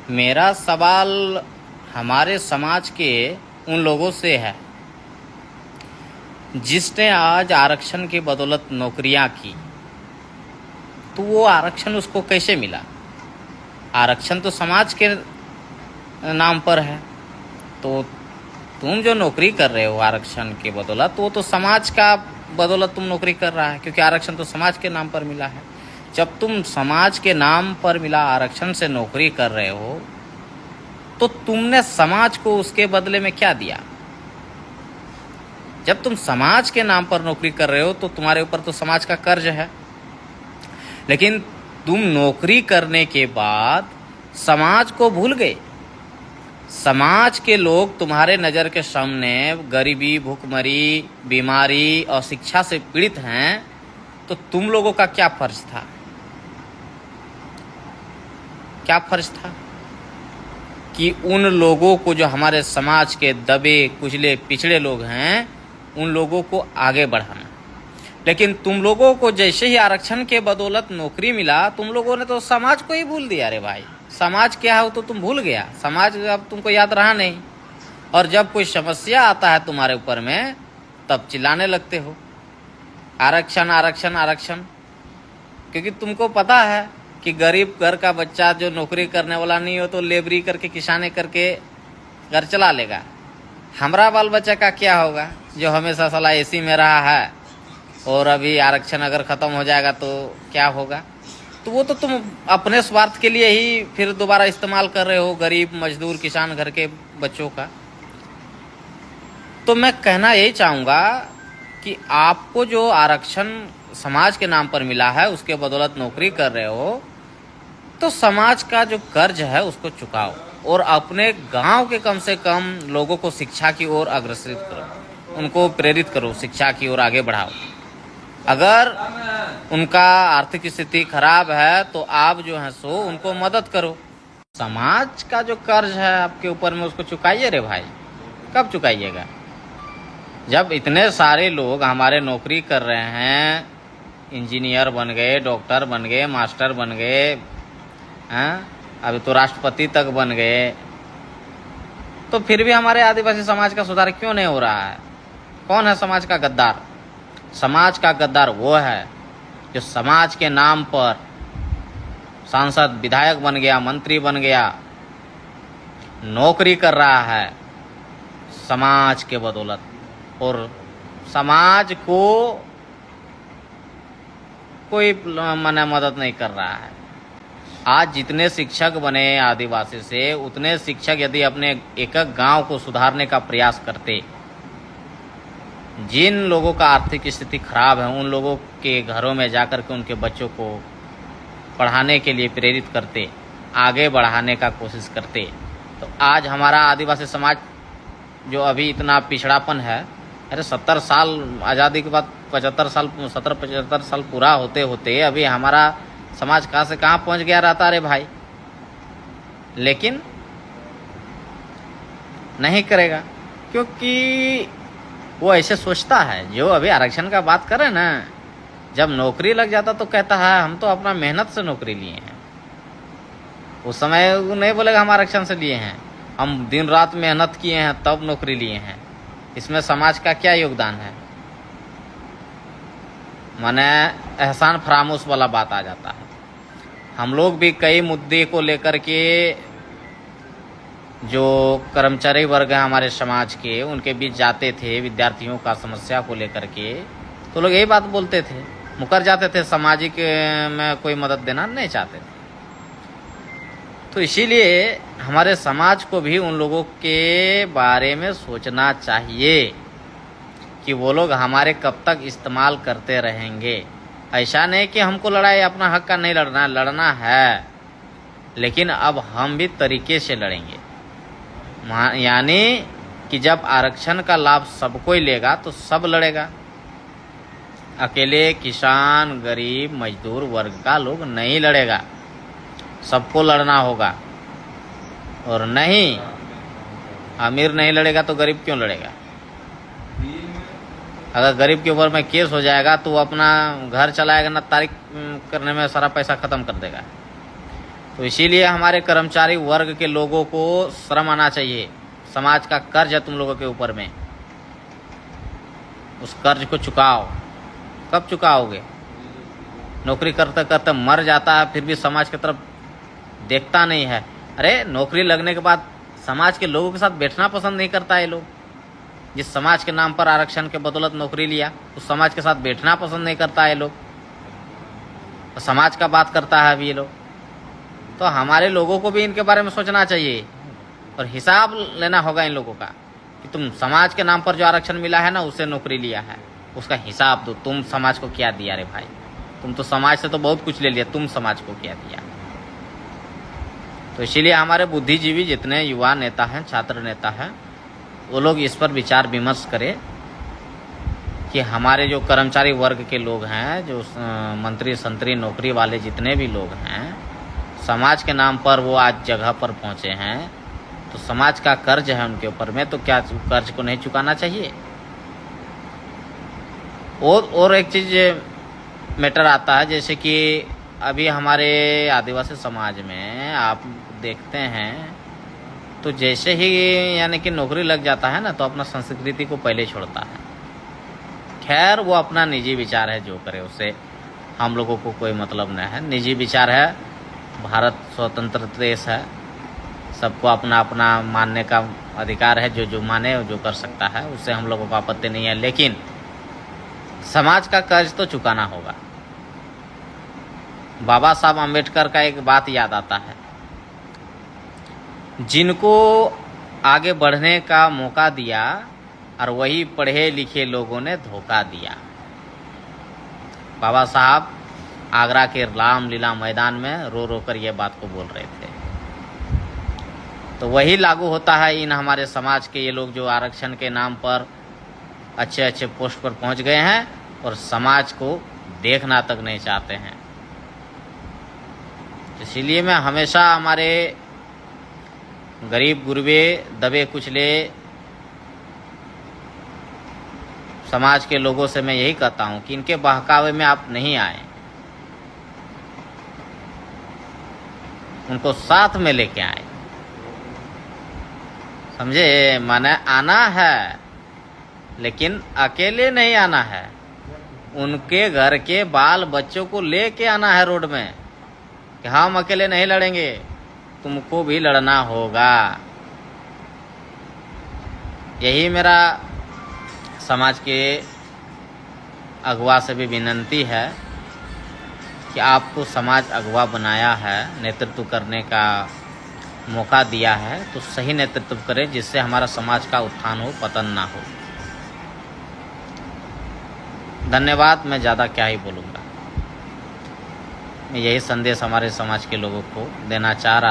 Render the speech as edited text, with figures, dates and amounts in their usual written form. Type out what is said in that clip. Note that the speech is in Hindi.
मेरा सवाल हमारे समाज के उन लोगों से है जिसने आज आरक्षण की बदौलत नौकरियां की। तो वो आरक्षण उसको कैसे मिला? आरक्षण तो समाज के नाम पर है। तो तुम जो नौकरी कर रहे हो आरक्षण के बदौलत, वो तो समाज का बदौलत तुम नौकरी कर रहा है, क्योंकि आरक्षण तो समाज के नाम पर मिला है। जब तुम समाज के नाम पर मिला आरक्षण से नौकरी कर रहे हो, तो तुमने समाज को उसके बदले में क्या दिया? जब तुम समाज के नाम पर नौकरी कर रहे हो तो तुम्हारे ऊपर तो समाज का कर्ज है। लेकिन तुम नौकरी करने के बाद समाज को भूल गए। समाज के लोग तुम्हारे नज़र के सामने गरीबी, भूखमरी, बीमारी और शिक्षा से पीड़ित हैं, तो तुम लोगों का क्या फर्ज था? क्या फर्ज था कि उन लोगों को, जो हमारे समाज के दबे कुचले पिछड़े लोग हैं, उन लोगों को आगे बढ़ाना। लेकिन तुम लोगों को जैसे ही आरक्षण के बदौलत नौकरी मिला, तुम लोगों ने तो समाज को ही भूल दिया। अरे भाई, समाज क्या हो तो तुम भूल गया। समाज अब तुमको याद रहा नहीं। और जब कोई समस्या आता है तुम्हारे ऊपर में, तब चिल्लाने लगते हो आरक्षण आरक्षण आरक्षण। क्योंकि तुमको पता है कि गरीब घर का बच्चा जो नौकरी करने वाला नहीं हो तो लेबरी करके, किसानी करके घर चला लेगा। हमारा बाल बच्चा का क्या होगा जो हमेशा साला एसी में रहा है, और अभी आरक्षण अगर ख़त्म हो जाएगा तो क्या होगा? तो वो तो तुम अपने स्वार्थ के लिए ही फिर दोबारा इस्तेमाल कर रहे हो, गरीब मजदूर किसान घर के बच्चों का। तो मैं कहना यही चाहूँगा कि आपको जो आरक्षण समाज के नाम पर मिला है, उसके बदौलत नौकरी कर रहे हो, तो समाज का जो कर्ज है उसको चुकाओ, और अपने गांव के कम से कम लोगों को शिक्षा की ओर अग्रसर करो, उनको प्रेरित करो, शिक्षा की ओर आगे बढ़ाओ। अगर उनका आर्थिक स्थिति खराब है तो आप जो है सो उनको मदद करो। समाज का जो कर्ज है आपके ऊपर में, उसको चुकाइए रे भाई। कब चुकाइएगा? जब इतने सारे लोग हमारे नौकरी कर रहे हैं, इंजीनियर बन गए, डॉक्टर बन गए, मास्टर बन गए, हैं, अभी तो राष्ट्रपति तक बन गए, तो फिर भी हमारे आदिवासी समाज का सुधार क्यों नहीं हो रहा है? कौन है समाज का गद्दार? समाज का गद्दार वो है जो समाज के नाम पर सांसद, विधायक बन गया, मंत्री बन गया, नौकरी कर रहा है समाज के बदौलत, और समाज को कोई माने मदद नहीं कर रहा है। आज जितने शिक्षक बने आदिवासी से, उतने शिक्षक यदि अपने एक एक गांव को सुधारने का प्रयास करते, जिन लोगों का आर्थिक स्थिति खराब है उन लोगों के घरों में जाकर के उनके बच्चों को पढ़ाने के लिए प्रेरित करते, आगे बढ़ाने का कोशिश करते, तो आज हमारा आदिवासी समाज जो अभी इतना पिछड़ापन है, अरे 70 साल आज़ादी के बाद 75 साल 70-75 साल पूरा होते होते अभी हमारा समाज कहाँ से कहाँ पहुँच गया रहता। अरे भाई, लेकिन नहीं करेगा, क्योंकि वो ऐसे सोचता है। जो अभी आरक्षण का बात करे ना, जब नौकरी लग जाता तो कहता है हम तो अपना मेहनत से नौकरी लिए हैं। उस समय वो नहीं बोलेगा हम आरक्षण से लिए हैं, हम दिन रात मेहनत किए हैं तब नौकरी लिए हैं। इसमें समाज का क्या योगदान है? माने एहसान फरामोश वाला बात आ जाता है। हम लोग भी कई मुद्दे को लेकर के, जो कर्मचारी वर्ग है हमारे समाज के, उनके बीच जाते थे, विद्यार्थियों का समस्या को लेकर के, तो लोग यही बात बोलते थे, मुकर जाते थे, सामाजिक में कोई मदद देना नहीं चाहते थे। तो इसीलिए हमारे समाज को भी उन लोगों के बारे में सोचना चाहिए कि वो लोग हमारे कब तक इस्तेमाल करते रहेंगे। ऐसा नहीं कि हमको लड़ाई अपना हक का नहीं लड़ना है, लड़ना है, लेकिन अब हम भी तरीके से लड़ेंगे। यानी कि जब आरक्षण का लाभ सबको ही लेगा तो सब लड़ेगा। अकेले किसान, गरीब, मजदूर वर्ग का लोग नहीं लड़ेगा, सबको लड़ना होगा। और नहीं, अमीर नहीं लड़ेगा तो गरीब क्यों लड़ेगा? अगर गरीब के ऊपर में केस हो जाएगा तो वो अपना घर चलाएगा ना, तारीख करने में सारा पैसा ख़त्म कर देगा। तो इसीलिए हमारे कर्मचारी वर्ग के लोगों को शर्म आना चाहिए। समाज का कर्ज है तुम लोगों के ऊपर में, उस कर्ज को चुकाओ। कब चुकाओगे? नौकरी करते करते मर जाता है फिर भी समाज की तरफ देखता नहीं है। अरे नौकरी लगने के बाद समाज के लोगों के साथ बैठना पसंद नहीं करता है लोग। जिस समाज के नाम पर आरक्षण के बदौलत नौकरी लिया उस समाज के साथ बैठना पसंद नहीं करता है लोग, तो समाज का बात करता है अभी ये लोग। तो हमारे लोगों को भी इनके बारे में सोचना चाहिए और हिसाब लेना होगा इन लोगों का कि तुम समाज के नाम पर जो आरक्षण मिला है ना, उससे नौकरी लिया है, उसका हिसाब दो। तुम समाज को क्या दिया रे भाई? तुम तो समाज से तो बहुत कुछ ले लिया, तुम समाज को क्या दिया? तो इसीलिए हमारे बुद्धिजीवी जितने युवा नेता हैं, छात्र नेता हैं, वो लोग इस पर विचार विमर्श करें कि हमारे जो कर्मचारी वर्ग के लोग हैं, जो मंत्री संतरी नौकरी वाले जितने भी लोग हैं, समाज के नाम पर वो आज जगह पर पहुंचे हैं, तो समाज का कर्ज है उनके ऊपर में, तो क्या कर्ज को नहीं चुकाना चाहिए? और एक चीज़ मैटर आता है, जैसे कि अभी हमारे आदिवासी समाज में आप देखते हैं तो जैसे ही यानी कि नौकरी लग जाता है ना, तो अपना संस्कृति को पहले छोड़ता है। खैर वो अपना निजी विचार है, जो करे उससे हम लोगों को कोई मतलब नहीं है। निजी विचार है, भारत स्वतंत्र देश है, सबको अपना अपना मानने का अधिकार है। जो माने जो कर सकता है, उससे हम लोगों को आपत्ति नहीं है। लेकिन समाज का कर्ज तो चुकाना होगा। बाबा साहब अम्बेडकर का एक बात याद आता है, जिनको आगे बढ़ने का मौका दिया और वही पढ़े लिखे लोगों ने धोखा दिया। बाबा साहब आगरा के रामलीला मैदान में रो रो कर ये बात को बोल रहे थे। तो वही लागू होता है इन हमारे समाज के ये लोग जो आरक्षण के नाम पर अच्छे अच्छे पोस्ट पर पहुंच गए हैं और समाज को देखना तक नहीं चाहते हैं। इसीलिए मैं हमेशा हमारे गरीब गुरबे दबे कुचले समाज के लोगों से मैं यही कहता हूं कि इनके बहकावे में आप नहीं आए, उनको साथ में लेके आए। समझे? माने आना है लेकिन अकेले नहीं आना है, उनके घर के बाल बच्चों को लेके आना है रोड में कि हम अकेले नहीं लड़ेंगे, तुमको भी लड़ना होगा। यही मेरा समाज के अगुवा से भी विनती है कि आपको समाज अगुवा बनाया है, नेतृत्व करने का मौका दिया है, तो सही नेतृत्व करें जिससे हमारा समाज का उत्थान हो, पतन ना हो। धन्यवाद। मैं ज़्यादा क्या ही बोलूँगा। मैं यही संदेश हमारे समाज के लोगों को देना चाह रहा